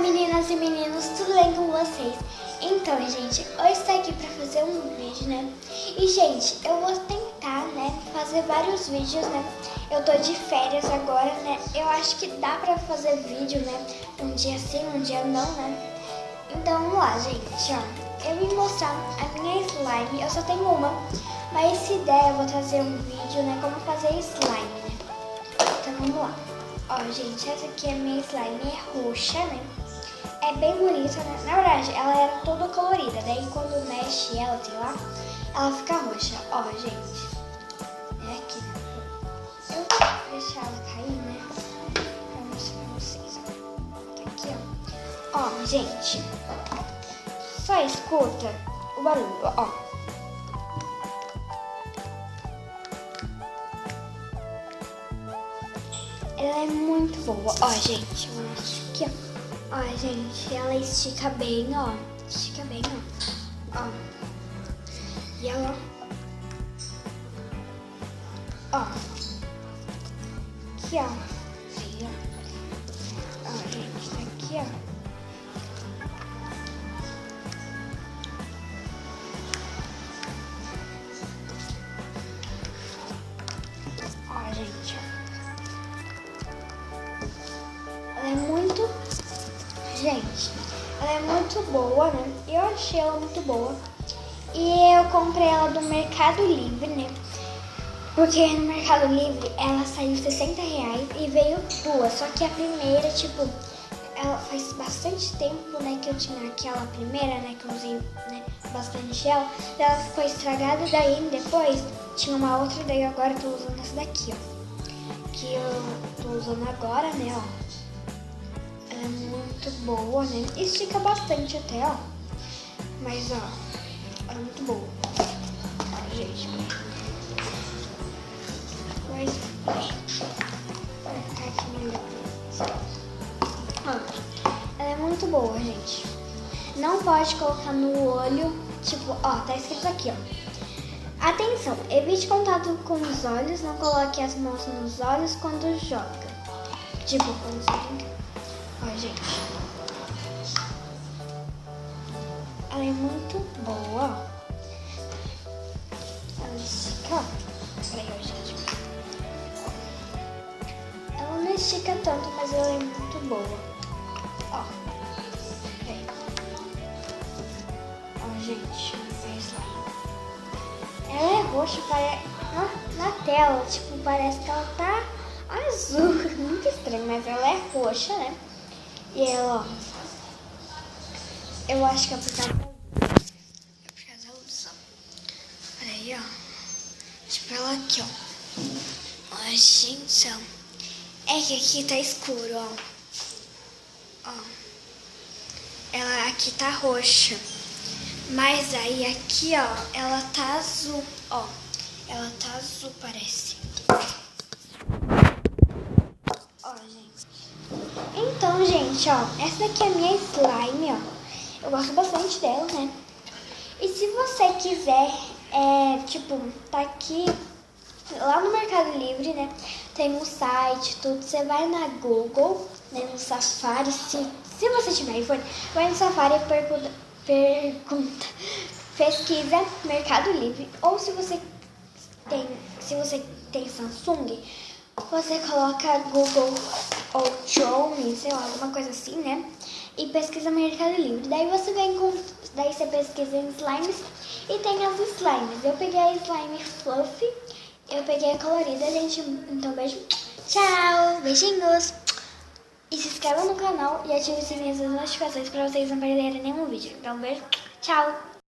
meninas e meninos, tudo bem com vocês? Então, gente, hoje estou aqui para fazer um vídeo, né? E, gente, eu vou tentar, né, fazer vários vídeos, né? Eu tô de férias agora, né? Eu acho que dá pra fazer vídeo, né? Um dia sim, um dia não, né? Então, vamos lá, gente, ó. Eu vim mostrar a minha slime, eu só tenho uma. Mas se der, eu vou trazer um vídeo, né, como fazer slime, né? Então, vamos lá. Ó, gente, essa aqui é a minha slime, é roxa, né? É bem bonita, né? Na verdade, ela era toda colorida. Daí, quando mexe ela, sei lá, ela fica roxa. Ó, gente. É aqui, né? Eu vou deixar ela cair, né? Pra mostrar pra vocês, ó. Tá aqui, ó. Ó, gente. Só escuta o barulho, ó. Ela é muito boa. Ó, gente, vou mostrar aqui, ó. Ó, gente, ela estica bem, ó. Estica bem, ó. Ó. E ela... Ó. Aqui, ó. Aí, ó. Ó, gente, tá aqui, ó. Ó, gente, ó. Ela é muito... Gente, ela é muito boa, né? Eu achei ela muito boa. E eu comprei ela do Mercado Livre, né? Porque no Mercado Livre ela saiu R$60 e veio duas. Só que a primeira, tipo, ela faz bastante tempo, né, que eu tinha aquela primeira, né, que eu usei, né, bastante ela. Ela ficou estragada, daí depois tinha uma outra, daí agora eu tô usando essa daqui, ó. Que eu tô usando agora, né, ó. Ela é muito boa, né? Estica bastante até, ó. Mas, ó, ela é muito boa. Ó, gente. Vai ficar aqui melhor. Ó, ela é muito boa, gente. Não pode colocar no olho. Tipo, ó, tá escrito aqui, ó. Atenção, evite contato com os olhos. Não coloque as mãos nos olhos quando joga. Tipo, quando você brinca. Ó, gente. Ela é muito boa, ó. Ela estica, ó. Peraí, ó, gente. Ela não estica tanto, mas ela é muito boa. Ó. Peraí. Ó, gente. Ela é roxa, parece... Na tela, tipo, parece que ela tá azul. Muito estranho, mas ela é roxa, né? E ela, ó. Eu acho que é por causa da luz. É por causa da luz, ó. Olha aí, ó. Tipo ela aqui, ó. Ó, gente, ó. É que aqui tá escuro, ó. Ó. Ela aqui tá roxa. Mas aí aqui, ó, ela tá azul, ó. Ela tá azul, parece. Ó, gente. Então, gente, ó, essa daqui é a minha slime, ó. Eu gosto bastante dela, né? E se você quiser, tipo, tá aqui, lá no Mercado Livre, né? Tem um site, tudo. Você vai na Google, né? No Safari. Se você tiver iPhone, vai no Safari e pergunta, pesquisa Mercado Livre. Ou se você tem Samsung, você coloca Google ou Chrome, sei lá, alguma coisa assim, né? E pesquisa Mercado Livre. Daí você daí você pesquisa em slimes e tem as slimes. Eu peguei a slime fluffy, eu peguei a colorida, gente. Então, beijo. Tchau, beijinhos. E se inscreva no canal e ative o sininho das notificações para vocês não perderem nenhum vídeo. Então, beijo. Tchau.